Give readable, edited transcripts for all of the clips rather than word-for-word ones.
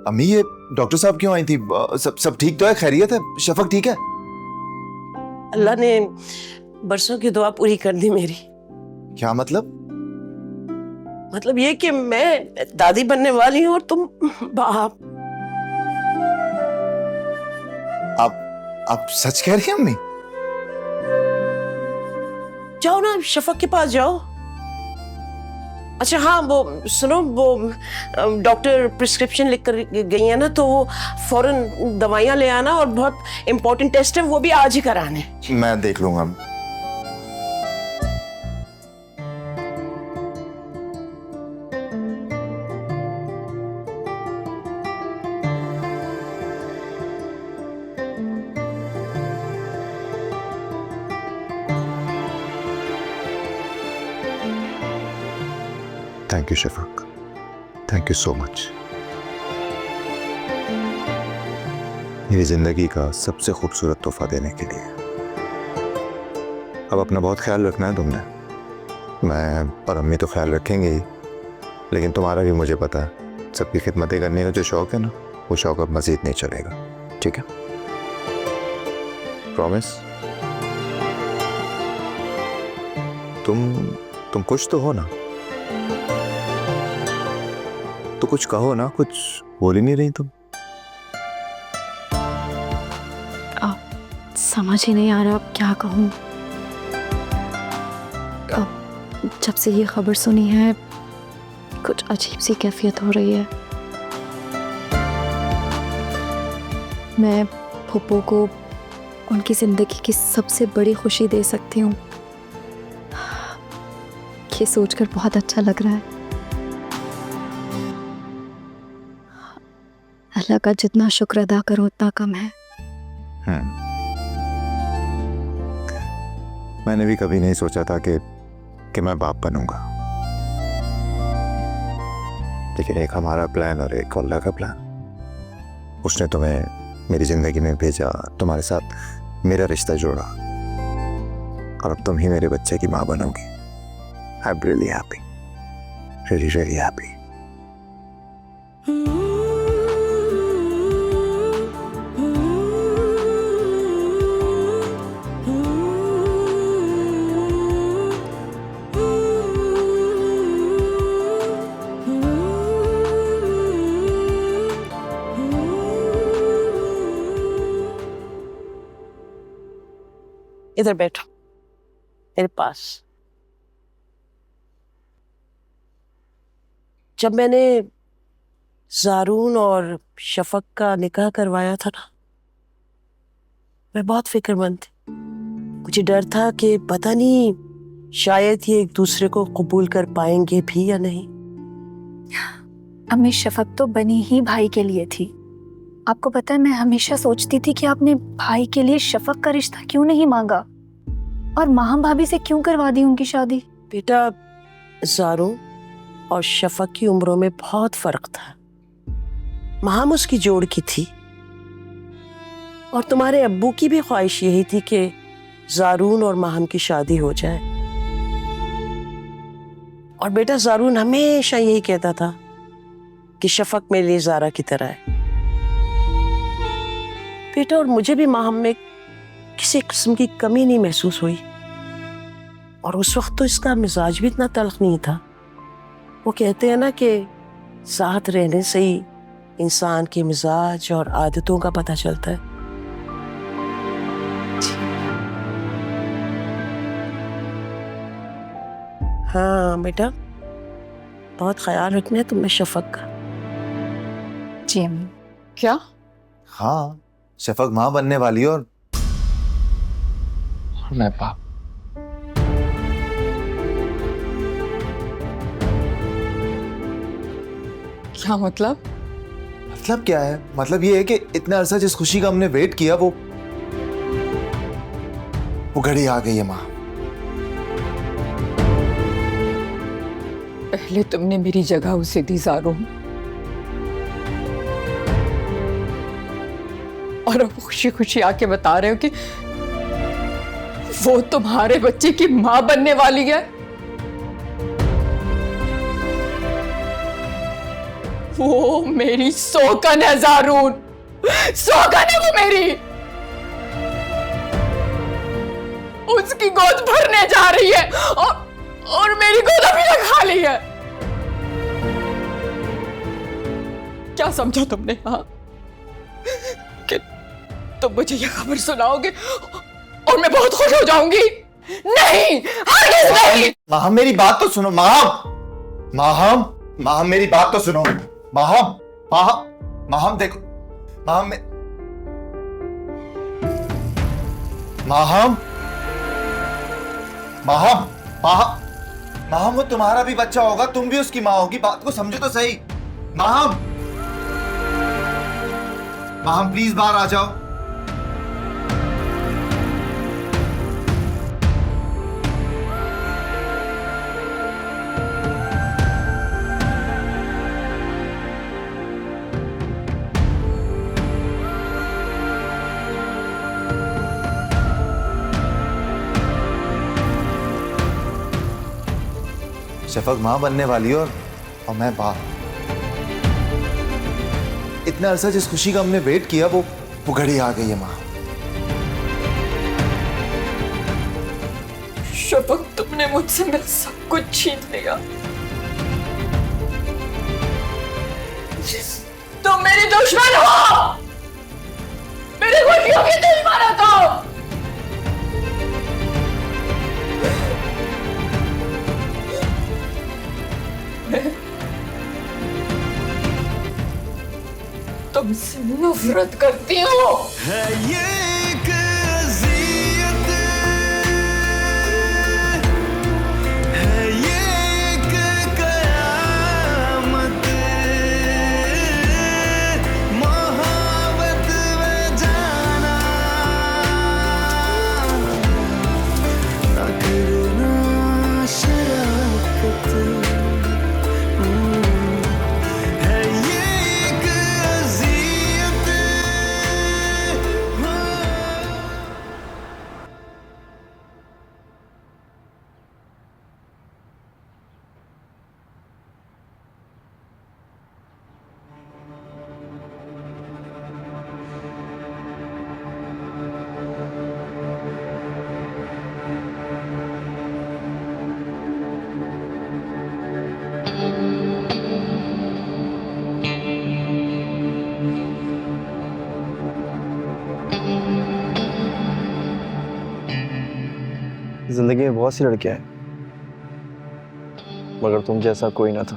अम्मी ये डॉक्टर साहब क्यों आई थी? सब ठीक तो है? खैरियत है? शफक ठीक है? अल्लाह ने बरसों की दुआ पूरी कर दी मेरी। क्या मतलब? मतलब ये कि मैं दादी बनने वाली हूँ और तुम बाप। आप सच कह रही हैं अम्मी? जाओ ना शफक के पास जाओ। अच्छा हाँ, वो सुनो, वो डॉक्टर प्रिस्क्रिप्शन लिख कर गई है ना, तो वो फौरन दवाइयाँ ले आना और बहुत इंपॉर्टेंट टेस्ट है वो भी आज ही कराने। मैं देख लूंगा। Thank you Shafaq, thank you so much. मेरी जिंदगी का सबसे खूबसूरत तोहफा देने के लिए। अब अपना बहुत ख्याल रखना है तुमने। मैं और अम्मी तो ख्याल रखेंगे ही, लेकिन तुम्हारा भी मुझे पता है। सबकी खिदमतें करने का जो शौक है ना, वो शौक अब मजीद नहीं चलेगा, ठीक है? प्रॉमिस? तुम कुछ तो हो ना? तो कुछ कहो ना, कुछ बोल ही नहीं रही तुम। समझ ही नहीं आ रहा अब क्या कहूँ। जब से ये खबर सुनी है कुछ अजीब सी कैफियत हो रही है। मैं फूफो को उनकी जिंदगी की सबसे बड़ी खुशी दे सकती हूँ, ये सोचकर बहुत अच्छा लग रहा है। अल्लाह का जितना शुक्र अदा करूं उतना कम है। मैंने भी कभी नहीं सोचा था कि मैं बाप बनूंगा, लेकिन एक हमारा प्लान और एक अल्लाह का प्लान, उसने तुम्हें मेरी जिंदगी में भेजा, तुम्हारे साथ मेरा रिश्ता जोड़ा, और अब तुम ही मेरे बच्चे की माँ बनोगी। I am really happy, really really happy. इधर बैठो मेरे पास। जब मैंने ज़ारून और शफक का निकाह करवाया था ना, मैं बहुत फिक्रमंद थी। मुझे डर था कि पता नहीं शायद ये एक दूसरे को कबूल कर पाएंगे भी या नहीं। अम्मी शफक तो बनी ही भाई के लिए थी। आपको पता है मैं हमेशा सोचती थी कि आपने भाई के लिए शफक का रिश्ता क्यों नहीं मांगा और माहम भाभी से क्यों करवा दी उनकी शादी। बेटा, ज़ारून और शफक की उम्रों में बहुत फर्क था। माहम उसकी जोड़ की थी और तुम्हारे अब्बू की भी ख्वाहिश यही थी कि ज़ारून और माहम की शादी हो जाए। और बेटा, ज़ारून हमेशा यही कहता था कि शफक मेरे लिए ज़ारा की तरह है। बेटा, और मुझे भी माहम में किसी किस्म की कमी नहीं महसूस हुई। और उस वक्त तो इसका मिजाज भी इतना तल्ख नहीं था। वो कहते हैं ना कि साथ रहने से ही इंसान के मिजाज और आदतों का पता चलता है। हाँ बेटा, बहुत ख्याल रखना है तुम्हें शफक का। जी अम्मी। क्या? हाँ, शफक माँ बनने वाली है और मैं बाप। क्या मतलब? मतलब क्या है? मतलब ये है कि इतना अरसा जिस खुशी का हमने वेट किया वो घड़ी आ गई है माँ। पहले तुमने मेरी जगह उसे दी ज़ारून, और अब खुशी खुशी आके बता रहे हो कि वो तुम्हारे बच्चे की माँ बनने वाली है। वो मेरी सौकन है ज़ारून, सौकन है वो मेरी। उसकी गोद भरने जा रही है और मेरी गोद अभी तक खाली है। क्या समझा तुमने? हाँ, कि तुम मुझे ये खबर सुनाओगे और मैं बहुत खुश हो जाऊंगी? नहीं, हरगिज़ नहीं। माहम मेरी बात तो सुनो। माहम मेरी बात तो सुनो। माहम देखो। माहम वो तुम्हारा भी बच्चा होगा, तुम भी उसकी माँ होगी, बात को समझो तो सही। माहम प्लीज बाहर आ जाओ। शफक माँ बनने वाली है और मैं बाप। इतना अरसा जिस खुशी का हमने वेट किया वो घड़ी आ गई है माँ। शफक, तुमने मुझसे मेरा सब कुछ छीन लिया। तुम मेरी दुश्मन हो, मेरी खुशियों की दुश्मन हो तुम। तुमसे नफरत करती हूँ। है ये एक अज़ियत, है ये एक क़यामत, मोहब्बत में जाना ना करना शराकत। जिंदगी में बहुत सी लड़कियां हैं, मगर तुम जैसा कोई ना था।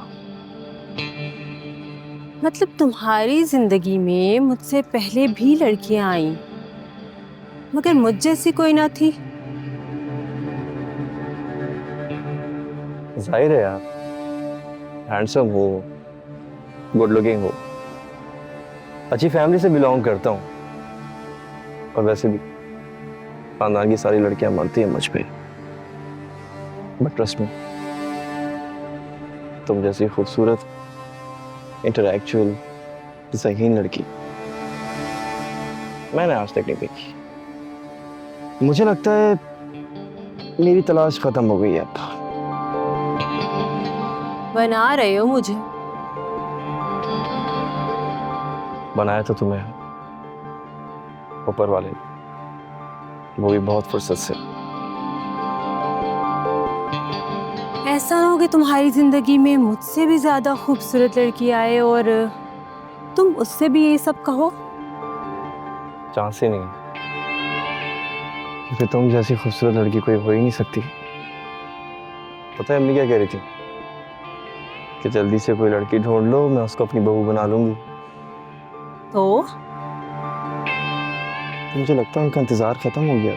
मतलब तुम्हारी जिंदगी में मुझसे पहले भी लड़कियां आईं, मगर मुझ जैसी कोई ना थी। जाहिर है यार, हैंडसम हो, गुड लुकिंग हो, अच्छी फैमिली से बिलोंग करता हूँ, और वैसे भी खानदान की सारी लड़कियां मानती हैं मुझ पे। बट ट्रस्ट मी, तुम जैसी खूबसूरत, इंटेलेक्चुअल, ज़हीन लड़की मैंने आज तक नहीं देखी। मुझे लगता है मेरी तलाश खत्म हो गई है अब। बना रहे हो मुझे? बनाया तो तुम्हें ऊपर वाले ने, वो भी बहुत फुर्सत से। ऐसा ना हो कि तुम्हारी जिंदगी में मुझसे भी ज्यादा खूबसूरत लड़की आए और तुम उससे भी ये सब कहो। चांस ही नहीं है, क्योंकि तुम जैसी खूबसूरत लड़की कोई हो ही नहीं सकती। पता है अम्मी क्या कह रही थी? कि जल्दी से कोई लड़की ढूंढ लो, मैं उसको अपनी बहू बना लूंगी। तो मुझे लगता है उनका इंतजार खत्म हो गया।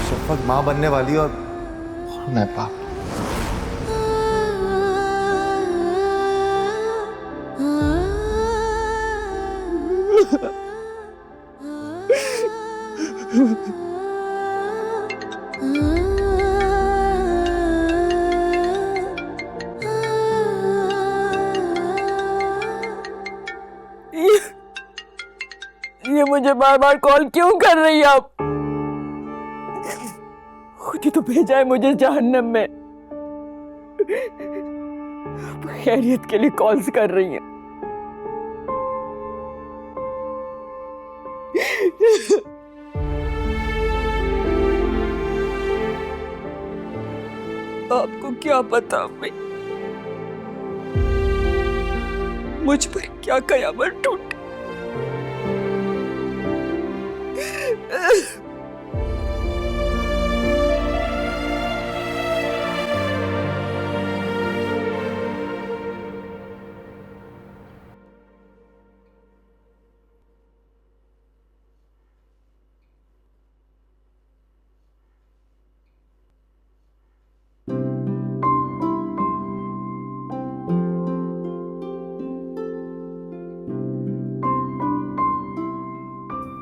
शफक माँ बनने वाली और मैं बाप। ये मुझे बार बार कॉल क्यों कर रही है आप? खुद ही तो भेजा है मुझे जहन्नम में, खैरियत के लिए कॉल्स कर रही हैं। आपको क्या पता अम्मी, मुझ पर क्या कयामत टूटी।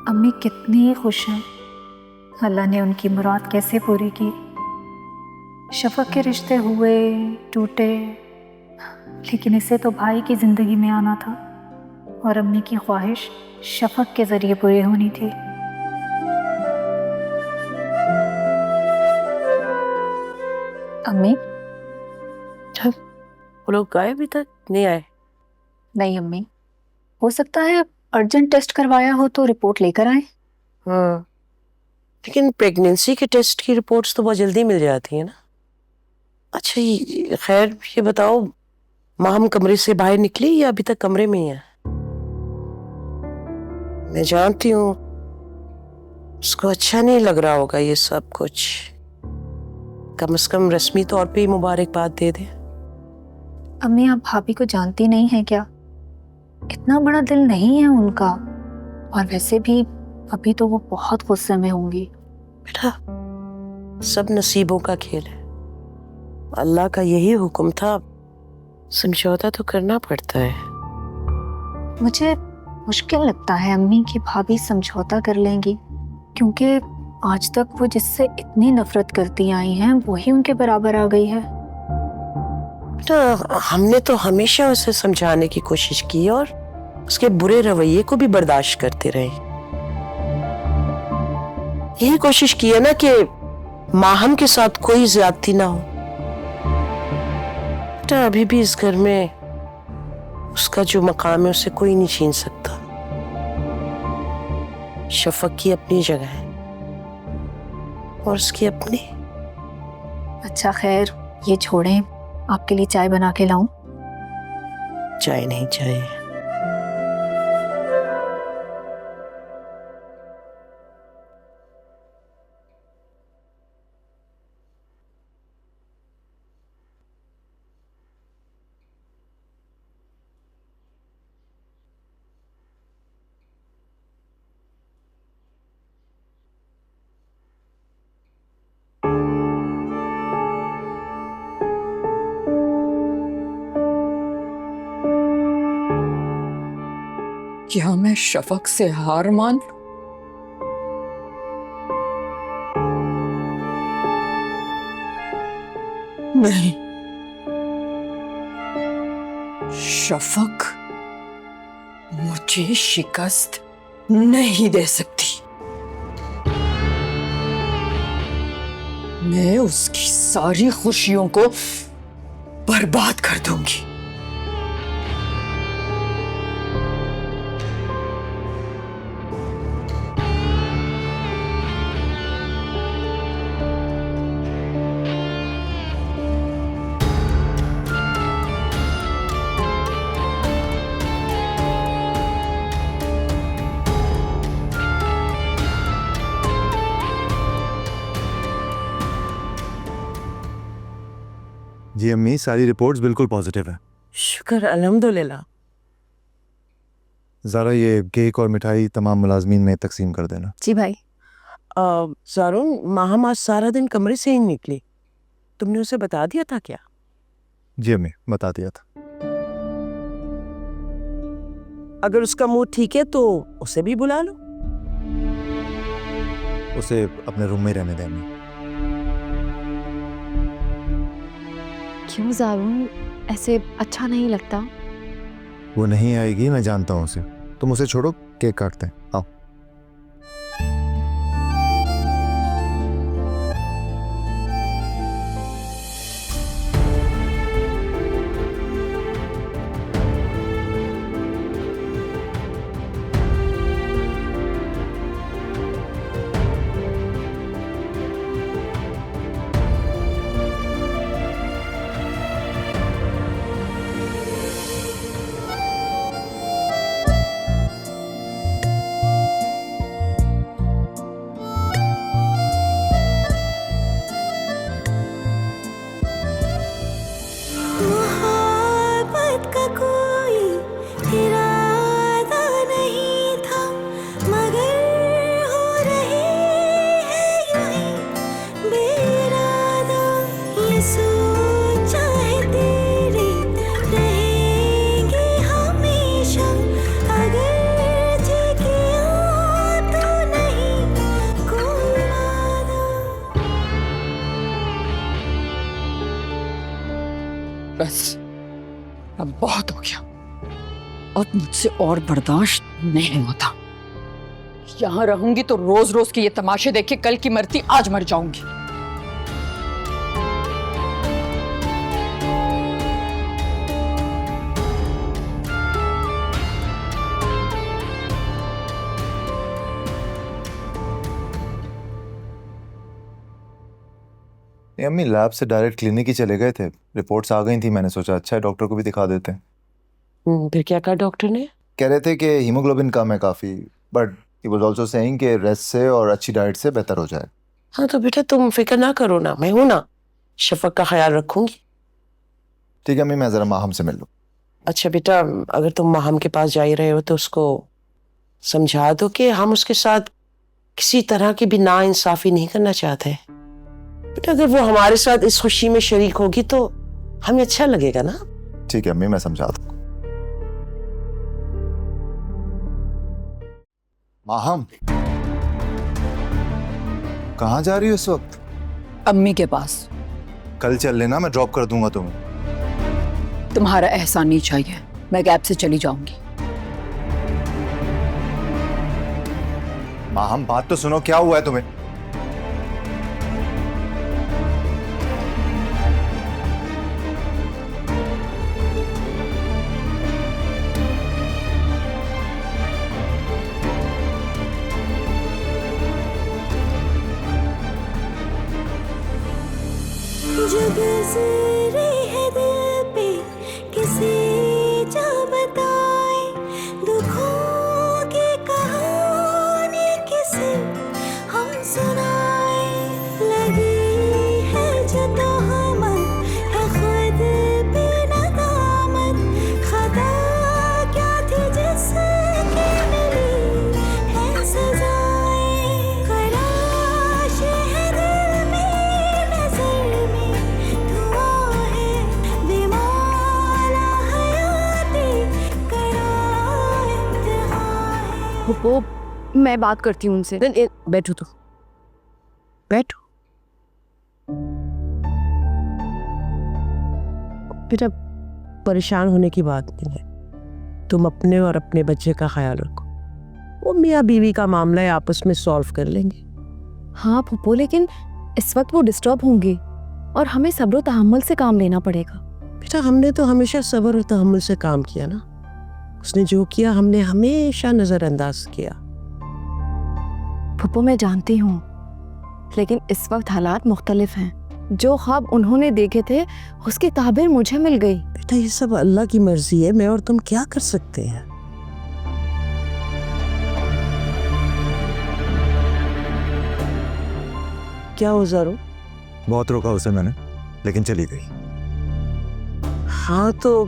अम्मी कितनी खुश हैं। अल्लाह ने उनकी मुराद कैसे पूरी की। शफक के रिश्ते हुए टूटे, लेकिन इसे तो भाई की ज़िंदगी में आना था और अम्मी की ख्वाहिश शफक के ज़रिए पूरी होनी थी। अम्मी, वो लोग गए अभी तक नहीं आए? नहीं अम्मी, हो सकता है अर्जेंट टेस्ट करवाया हो तो रिपोर्ट लेकर आए। हाँ, लेकिन प्रेगनेंसी के टेस्ट की रिपोर्ट्स तो बहुत जल्दी मिल जाती है ना। अच्छा खैर ये बताओ, माहम कमरे से बाहर निकली या अभी तक कमरे में ही है? मैं जानती हूँ उसको अच्छा नहीं लग रहा होगा ये सब कुछ। कम से कम रस्मी तौर पे ही मुबारकबाद दे दे। अम्मी, आप भाभी को जानती नहीं है क्या? इतना बड़ा दिल नहीं है उनका, और वैसे भी अभी तो वो बहुत गुस्से में होंगी। बेटा, सब नसीबों का खेल है, अल्लाह का यही हुक्म था, समझौता तो करना पड़ता है। मुझे मुश्किल लगता है अम्मी कि भाभी समझौता कर लेंगी, क्योंकि आज तक वो जिससे इतनी नफरत करती आई हैं वही उनके बराबर आ गई है। बेटा, हमने तो हमेशा उसे समझाने की कोशिश की और उसके बुरे रवैये को भी बर्दाश्त करते रहे। यही कोशिश की है ना कि माहम के साथ कोई ज्यादती ना हो। बेटा, अभी भी इस घर में उसका जो मकाम है उसे कोई नहीं छीन सकता। शफक की अपनी जगह है और उसकी अपनी। अच्छा खैर, ये छोड़ें, आपके लिए चाय बना के लाऊं? चाय नहीं चाहिए। क्या मैं शफक से हार मान लूं? नहीं, शफक मुझे शिकस्त नहीं दे सकती। मैं उसकी सारी खुशियों को बर्बाद कर दूंगी। जी अम्मी, सारी रिपोर्ट्स बिल्कुल पॉजिटिव है। शुक्र अल्हम्दुलिल्लाह। ज़रा ये केक और मिठाई तमाम मुलाजमीन में तकसीम कर देना। जी भाई। जारून, माहम आज सारा दिन कमरे से ही नहीं निकली, तुमने उसे बता दिया था क्या? जी अम्मी, बता दिया था। अगर उसका मूड ठीक है तो उसे भी बुला लो। उसे अपने रूम में रहने दें अम्मी। क्यों ज़ारून, ऐसे अच्छा नहीं लगता? वो नहीं आएगी, मैं जानता हूँ उसे। तुम उसे छोड़ो, केक काटते हैं। आओ। अब मुझसे और बर्दाश्त नहीं होता। यहाँ रहूंगी तो रोज रोज के ये तमाशे देख के कल की मरती आज मर जाऊंगी। नहीं अम्मी, लैब से डायरेक्ट क्लिनिक ही चले गए थे। रिपोर्ट्स आ गई थी, मैंने सोचा अच्छा है डॉक्टर को भी दिखा देते हैं। फिर क्या कहा डॉक्टर ने? कह रहे थे कि हीमोग्लोबिन कम है काफ़ी, but he was also saying कि रेस्ट से और अच्छी डाइट से बेहतर हो जाए। हाँ तो बेटा तुम फिक्र ना करो ना, मैं हूं ना, शफक का ख्याल रखूंगी। ठीक है अम्मी, मैं ज़रा माहम से मिल लूँ। अच्छा बेटा, अगर तुम माहम के पास जा ही रहे हो तो उसको समझा दो कि हम उसके साथ किसी तरह की भी नाइंसाफी नहीं करना चाहते। बेटा अगर वो हमारे साथ इस खुशी में शरीक होगी तो हमें अच्छा लगेगा ना। ठीक है अम्मी, मैं समझा दूँ। माहम, कहाँ जा रही हो इस वक्त? अम्मी के पास। कल चल लेना, मैं ड्रॉप कर दूंगा तुम्हें। तुम्हारा एहसान नहीं चाहिए, मैं गैप से चली जाऊंगी। माहम बात तो सुनो, क्या हुआ है तुम्हें? जो गुजरे है दिल पे किसी जा बताए, दुखों की कहानी किसी हम सुनाए, लगी है जो तोहमत है खुद पे नदामत, खता क्या थी जिसकी मिली है सजाएं, खराश है दिल में नजर में धुआं है, दिमाला हयाती करार इम्तिहान है। फुप्पो, मैं बात करती हूँ उनसे। बैठो तो बैठो। बेटा परेशान होने की बात नहीं है, तुम अपने और अपने बच्चे का ख्याल रखो। वो मियाँ बीवी का मामला है, आपस में सॉल्व कर लेंगे। हाँ फुप्पो, लेकिन इस वक्त वो डिस्टर्ब होंगे और हमें सब्र तहम्मुल से काम लेना पड़ेगा। बेटा हमने तो हमेशा सब्र और तहम्मुल से काम किया ना। उसने जो किया हमने हमेशा नजरअंदाज किया। फुप्पो मैं जानती हूँ, लेकिन इस वक्त हालात मुख्तलिफ हैं। जो ख्वाब उन्होंने देखे थे उसकी ताबीर मुझे मिल गई। बेटा ये सब अल्लाह की मर्जी है, मैं और तुम क्या कर सकते हैं। क्या हो ज़ारो? बहुत रोका उसे मैंने, लेकिन चली गई। हाँ तो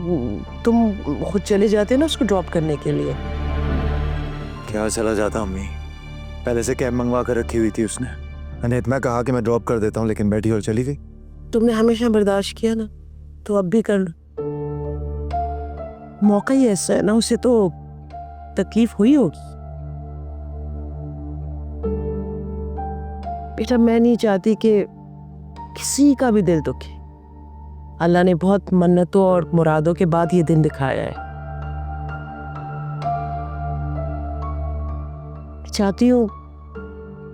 तुम खुद चले जाते ना उसको ड्रॉप करने के लिए। क्या चला जाता अम्मी, पहले से कैब मंगवा कर रखी हुई थी उसने। मैंने इतना कहा कि मैं ड्रॉप कर देता हूँ, लेकिन बैठी और चली गई। तुमने हमेशा बर्दाश्त किया ना, तो अब भी कर लो। मौका ही ऐसा है ना, उसे तो तकलीफ हुई होगी। बेटा मैं नहीं चाहती कि किसी का भी दिल दुखे। अल्लाह ने बहुत मन्नतों और मुरादों के बाद ये दिन दिखाया है। चाहती हूँ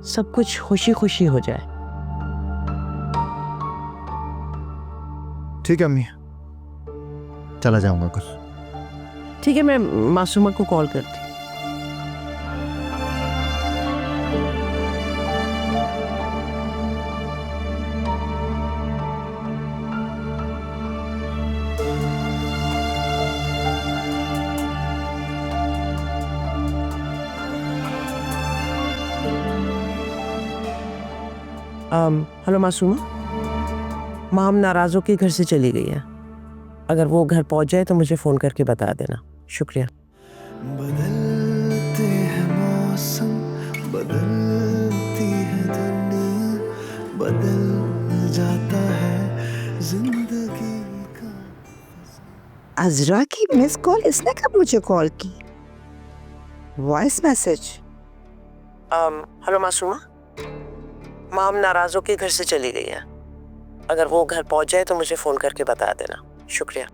सब कुछ खुशी खुशी हो जाए। ठीक है अम्मी, चला जाऊंगा कुछ। ठीक है, मैं मासूमा को कॉल करती। हेलो मासूमा, माम नाराज होकर घर से चली गई है। अगर वो घर पहुंच जाए तो मुझे फोन करके बता देना। शुक्रिया। बदलते हैं मौसम, बदलती है दुनिया, बदल जाता है जिंदगी का। अजरा की मिस कॉल इसने कब मुझे कॉल की? Voice message. हेलो मासूमा, माम नाराज होकर घर से चली गई है। अगर वो घर पहुंच जाए तो मुझे फोन करके बता देना। शुक्रिया।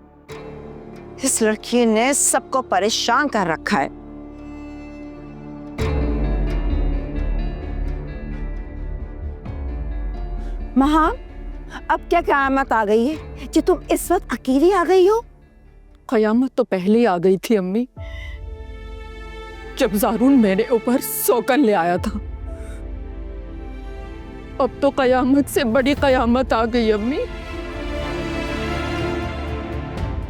इस लड़की ने सबको परेशान कर रखा है। महा, अब क्या क़यामत आ गई है कि तुम इस वक्त अकेली आ गई हो? कयामत तो पहले ही आ गई थी अम्मी, जब जारून मेरे ऊपर सौकन ले आया था। अब तो कयामत से बड़ी कयामत आ गई अम्मी।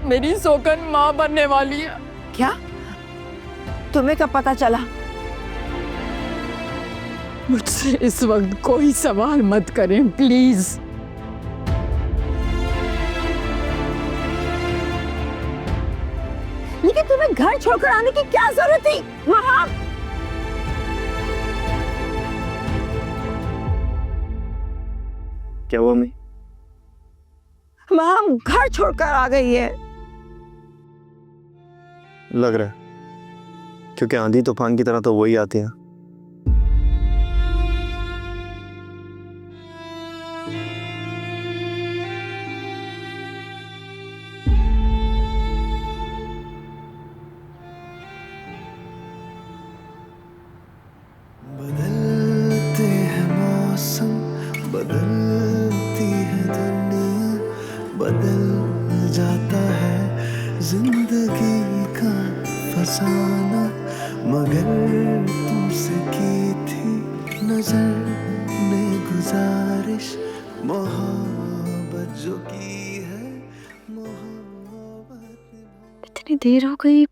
मेरी सौकन माँ बनने वाली है। क्या? तुम्हें कब पता चला? मुझसे इस वक्त कोई सवाल मत करें प्लीज। लेकिन तुम्हें घर छोड़कर आने की क्या जरूरत थी? महा, क्या हुआ अम्मी? महा घर छोड़कर आ गई है। लग रहा है, क्योंकि आंधी तूफान की तरह तो वही आती है। बदलते हैं मौसम, बदलती है दुनिया, बदल जाता है जिंदगी का फसाना, मगर तुमसे की थी नजर ने गुजारिश, मोहब्बत जो की है मोहब्बत। इतनी देर हो गई,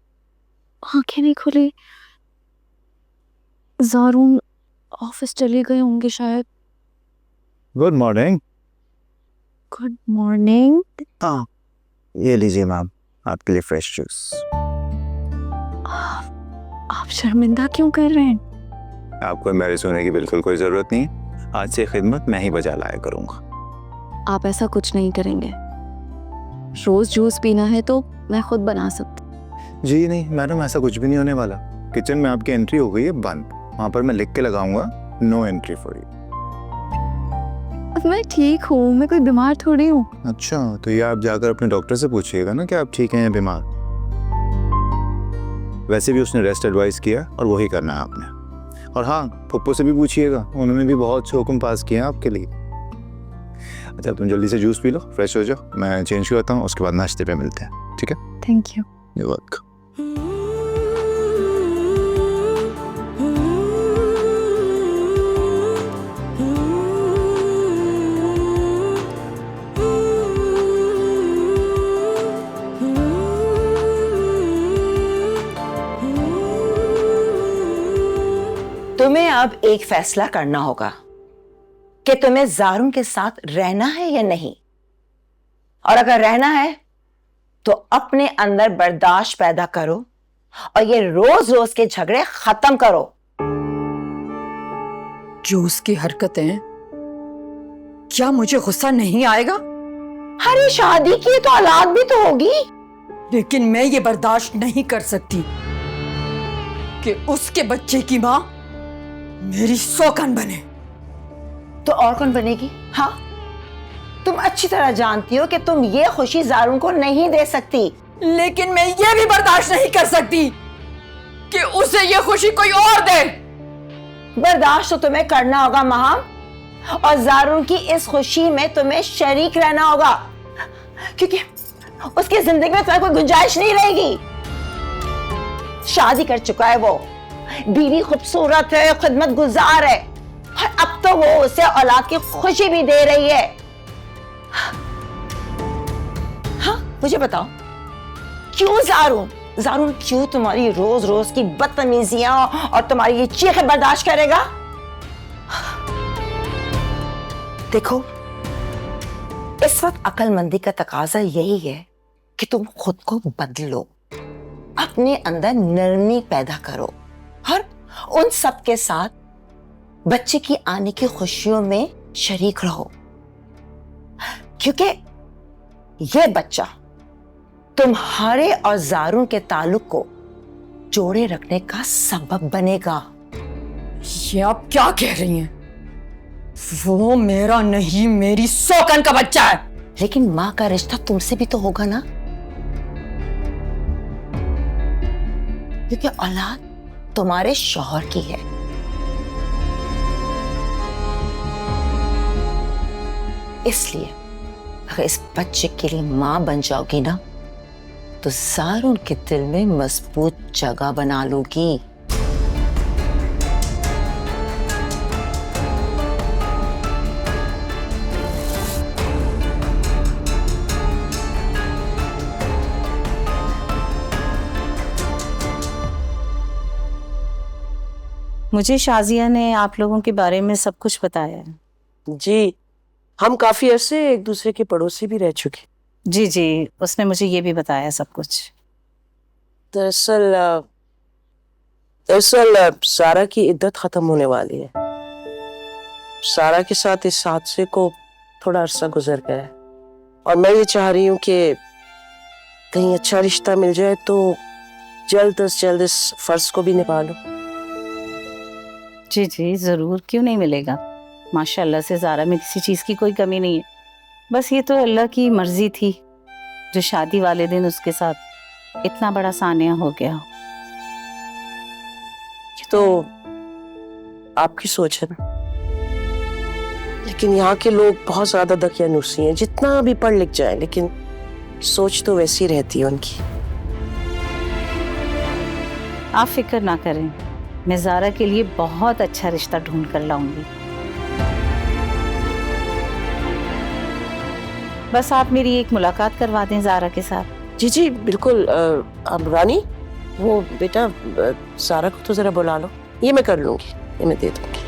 आंखें नहीं खुली। जारून ऑफिस चले गए होंगे शायद। Good morning. Good morning. हाँ, ये लीजिए मैम, आपके लिए फ्रेश जूस। आप शर्मिंदा क्यों कर रहे हैं? आपको एम्बैरेस होने की बिल्कुल कोई जरूरत नहीं है। आज से खिदमत मैं ही बजा लाया करूंगा। आप ऐसा कुछ नहीं करेंगे। रोज जूस पीना है तो मैं खुद बना सकती। जी नहीं मैडम, ऐसा कुछ भी नहीं होने वाला। किचन में आपकी एंट्री हो गई है बंद, वहां पर मैं लिख के लगाऊंगा नो एंट्री फॉर यू। मैं ठीक हूँ, मैं कोई बीमार थोड़ी हूँ। अच्छा, तो ये आप जाकर अपने डॉक्टर से पूछिएगा ना कि आप ठीक हैं या बीमार। वैसे भी उसने रेस्ट एडवाइस किया और वही करना है आपने। और हाँ, पप्पू से भी पूछिएगा, उन्होंने भी बहुत से हुक्म पास किए हैं आपके लिए। अच्छा, तुम जल्दी से जूस पी लो, फ्रेश हो जाओ, मैं चेंज करता हूँ, उसके बाद नाश्ते पे मिलते हैं, ठीक है? Thank you. You welcome. तुम्हें अब एक फैसला करना होगा कि तुम्हें जारून के साथ रहना है या नहीं। और अगर रहना है तो अपने अंदर बर्दाश्त पैदा करो और ये रोज रोज के झगड़े खत्म करो। जो उसकी हरकतें, क्या मुझे गुस्सा नहीं आएगा? अरे शादी की तो औलाद भी तो होगी। लेकिन मैं ये बर्दाश्त नहीं कर सकती कि उसके बच्चे की माँ मेरी सौकन बने। तो और कौन बनेगी? हाँ, तुम अच्छी तरह जानती हो कि तुम ये खुशी जारून को नहीं दे सकती। लेकिन मैं ये भी बर्दाश्त नहीं कर सकती कि उसे ये खुशी कोई और दे। बर्दाश्त तो तुम्हें करना होगा महा, और जारून की इस खुशी में तुम्हें शरीक रहना होगा, क्योंकि उसकी जिंदगी में तुम्हें कोई गुंजाइश नहीं रहेगी। शादी कर चुका है वो, बीवी खूबसूरत है, खिदमत गुजार है, और अब तो वो उसे औलाद की खुशी भी दे रही है। हाँ, मुझे बताओ क्यों जारून क्यों तुम्हारी रोज रोज की बदतमीजियां और तुम्हारी ये चीखें बर्दाश्त करेगा? देखो, इस वक्त अक्लमंदी का तकाजा यही है कि तुम खुद को बदलो, अपने अंदर नरमी पैदा करो और उन सब के साथ बच्चे की आने की खुशियों में शरीक रहो, क्योंकि यह बच्चा तुम्हारे और जारून के ताल्लुक को जोड़े रखने का सबब बनेगा। ये आप क्या कह रही हैं? वो मेरा नहीं, मेरी सौकन का बच्चा है। लेकिन माँ का रिश्ता तुमसे भी तो होगा ना। क्योंकि औलाद तुम्हारे शौहर की है। इसलिए अगर इस बच्चे के लिए मां बन जाओगी ना, तो ज़ार उनके दिल में मजबूत जगह बना लोगी। मुझे शाजिया ने आप लोगों के बारे में सब कुछ बताया है। जी, हम काफी अरसे एक दूसरे के पड़ोसी भी रह चुके। जी जी, उसने मुझे ये भी बताया सब कुछ। दरअसल सारा की इद्दत खत्म होने वाली है। सारा के साथ इस हादसे को थोड़ा अरसा गुजर गया है और मैं ये चाह रही हूँ कि कहीं अच्छा रिश्ता मिल जाए तो जल्द से जल्द इस फर्ज को भी निभा लो। जी जी ज़रूर, क्यों नहीं मिलेगा। माशाल्लाह से ज़ारा में किसी चीज़ की कोई कमी नहीं है। बस ये तो अल्लाह की मर्जी थी जो शादी वाले दिन उसके साथ इतना बड़ा सानिया हो गया। ये तो आपकी सोच है ना, लेकिन यहाँ के लोग बहुत ज्यादा दकियानूसी हैं। जितना भी पढ़ लिख जाए लेकिन सोच तो वैसी रहती है उनकी। आप फिक्र ना करें, मैं ज़ारा के लिए बहुत अच्छा रिश्ता ढूंढ कर लाऊंगी। बस आप मेरी एक मुलाकात करवा दें ज़ारा के साथ। जी जी बिल्कुल। अब रानी, वो बेटा सारा को तो जरा बुला लो। ये मैं कर लूंगी, ये मैं दे दूंगी।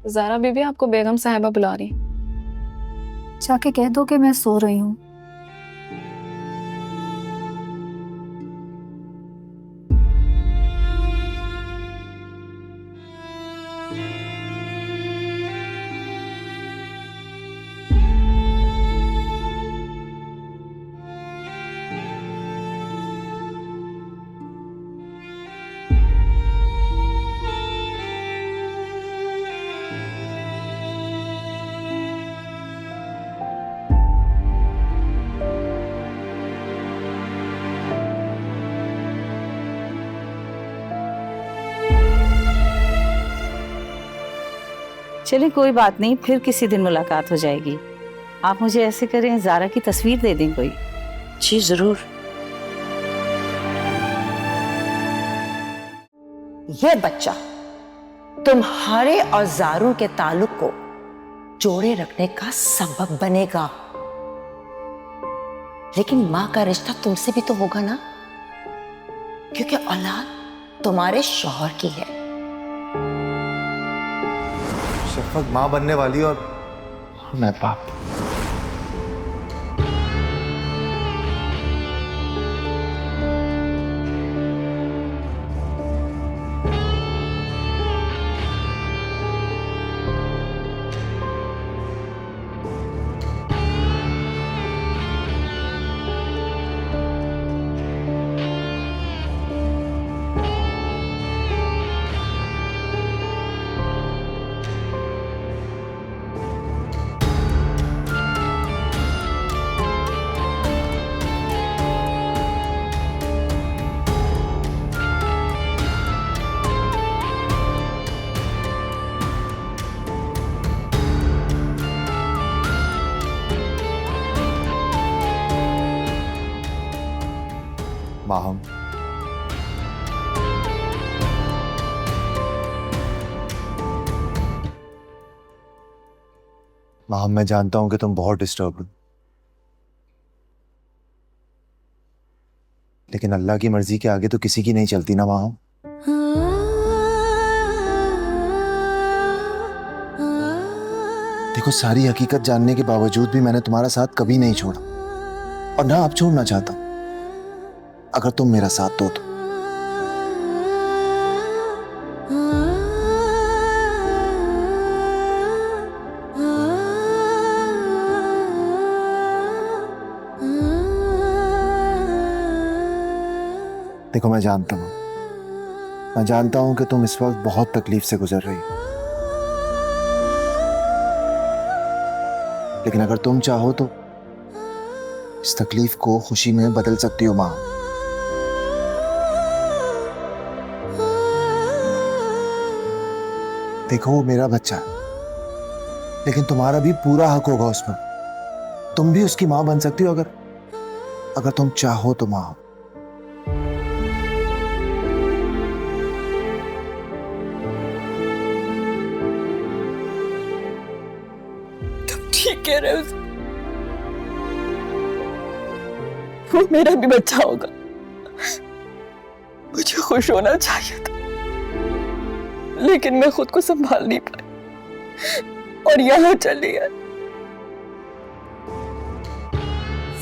ज़ारा बीबी, आपको बेगम साहिबा बुला रही। जाके कह दो कि मैं सो रही हूँ। चलिए कोई बात नहीं, फिर किसी दिन मुलाकात हो जाएगी। आप मुझे ऐसे करें, ज़ारा की तस्वीर दे दें कोई। जी जरूर। ये बच्चा तुम्हारे और ज़ारू के ताल्लुक को जोड़े रखने का सबब बनेगा, लेकिन मां का रिश्ता तुमसे भी तो होगा ना, क्योंकि औलाद तुम्हारे शौहर की है। शफक माँ बनने वाली और मैं बाप। माहम, माहम मैं जानता हूं कि तुम बहुत डिस्टर्ब हो, लेकिन अल्लाह की मर्जी के आगे तो किसी की नहीं चलती ना माहम। देखो, सारी हकीकत जानने के बावजूद भी मैंने तुम्हारा साथ कभी नहीं छोड़ा और ना अब छोड़ना चाहता, अगर तुम मेरा साथ दो तो। देखो, मैं जानता हूं कि तुम इस वक्त बहुत तकलीफ से गुजर रही हो, लेकिन अगर तुम चाहो तो इस तकलीफ को खुशी में बदल सकती हो माँ। देखो वो मेरा बच्चा है, लेकिन तुम्हारा भी पूरा हक होगा उस पर। तुम भी उसकी माँ बन सकती हो अगर तुम चाहो तो माँ। तुम ठीक कह रहे हो, वो मेरा भी बच्चा होगा। मुझे खुश होना चाहिए था, लेकिन मैं खुद को संभाल नहीं पाई और यहाँ चली आई।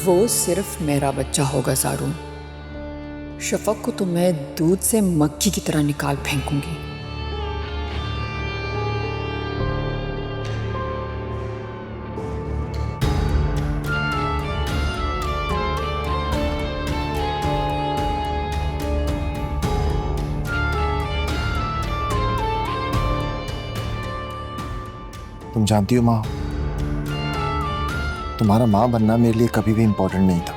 वो सिर्फ मेरा बच्चा होगा ज़ारून। शफक को तो मैं दूध से मक्खी की तरह निकाल फेंकूंगी। तुम जानती हो माँ, तुम्हारा माँ बनना मेरे लिए कभी भी इंपॉर्टेंट नहीं था,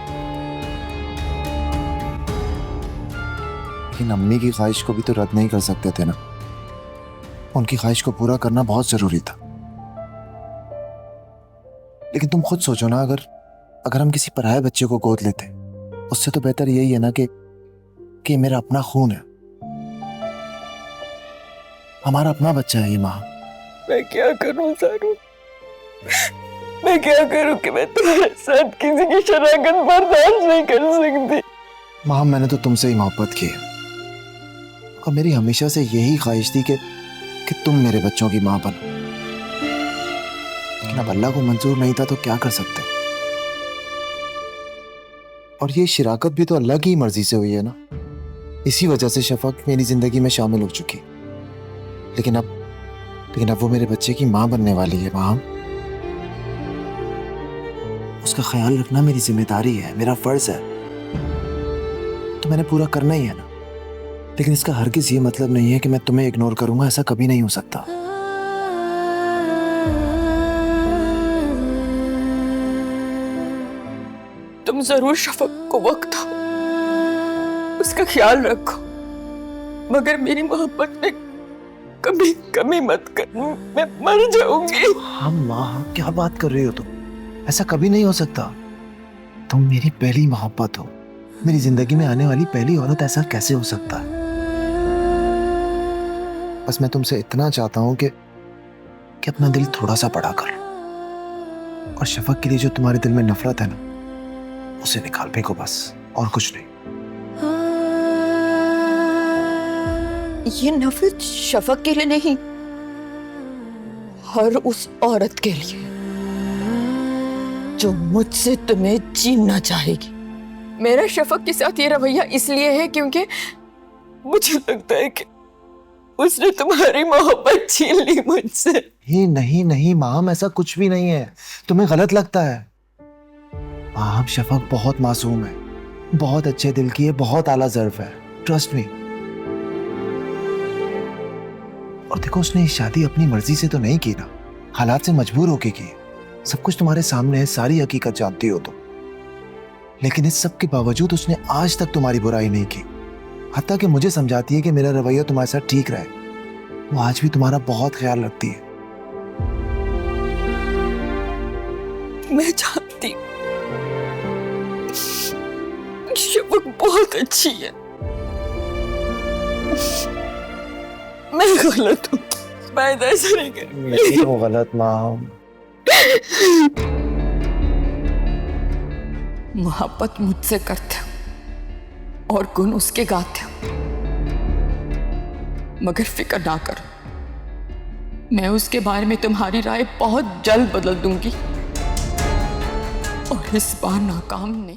लेकिन अम्मी की ख्वाहिश को भी तो रद्द नहीं कर सकते थे ना। उनकी ख्वाहिश को पूरा करना बहुत जरूरी था। लेकिन तुम खुद सोचो ना, अगर हम किसी पराये बच्चे को गोद लेते, उससे तो बेहतर यही है ना कि मेरा अपना खून है, हमारा अपना बच्चा है ये माँ। मैं क्या करूं ज़ारून? मैं क्या करूं कि मैं तुम्हारे साथ किसी की शराकत बर्दाश्त नहीं कर सकती। माँ मैंने तो तुमसे ही मोहब्बत की है, और मेरी हमेशा से यही ख्वाहिश थी कि तुम मेरे बच्चों की माँ बनो। लेकिन अब अल्लाह को मंजूर नहीं था तो क्या कर सकते। और ये शराकत भी तो अल्लाह की मर्जी से हुई है ना। इसी वजह से शफक मेरी जिंदगी में शामिल हो चुकी। लेकिन अब वो मेरे बच्चे की माँ बनने वाली है माँ। उसका ख्याल रखना मेरी जिम्मेदारी है, मेरा फर्ज है, तो मैंने पूरा करना ही है ना। लेकिन इसका हरगिज़ ये मतलब नहीं है कि मैं तुम्हें इग्नोर करूंगा, ऐसा कभी नहीं हो सकता। तुम जरूर शफक को वक्त दो, उसका ख्याल रखो, मगर मेरी मोहब्बत में कभी कमी मत कर, मैं मर जाऊंगी। हाँ माँ, क्या बात कर रही हो तुम? ऐसा कभी नहीं हो सकता। तुम मेरी पहली मोहब्बत हो, मेरी जिंदगी में आने वाली पहली औरत, ऐसा कैसे हो सकता है? बस मैं तुमसे इतना चाहता हूं कि अपना दिल थोड़ा सा बड़ा कर लो, और शफक के लिए जो तुम्हारे दिल में नफरत है ना, उसे निकाल फेंको बस, और कुछ नहीं। ये नफरत शफक के लिए नहीं, हर उस औरत के लिए जो मुझसे तुम्हें छीनना चाहेगी। मेरा शफक के साथ ये रवैया इसलिए है क्योंकि मुझे लगता है कि उसने तुम्हारी मोहब्बत छीन ली मुझसे। नहीं नहीं माम, ऐसा कुछ भी नहीं है, तुम्हें गलत लगता है। माम, शफक बहुत मासूम है, बहुत अच्छे दिल की है, बहुत आला ज़र्फ है, ट्रस्ट मी। और देखो, उसने ये शादी अपनी मर्जी से तो नहीं की ना, हालात से मजबूर होके की। सब कुछ तुम्हारे सामने है, सारी हकीकत जानती हो तुम। लेकिन इस सब के बावजूद उसने आज तक तुम्हारी बुराई नहीं की, हत्ता कि मुझे समझाती है कि मेरा रवैया तुम्हारे साथ ठीक रहे। वो आज भी तुम्हारा बहुत ख्याल रखती है। मैं जानती हूँ शफक बहुत अच्छी है, मैं गलत हूँ, मैं ऐसा नहीं करूँगी। वो गलत माम। मोहब्बत मुझसे करते हो और गुण उसके गाते हो, मगर फिक्र ना करो, मैं उसके बारे में तुम्हारी राय बहुत जल्द बदल दूंगी, और इस बार नाकाम नहीं।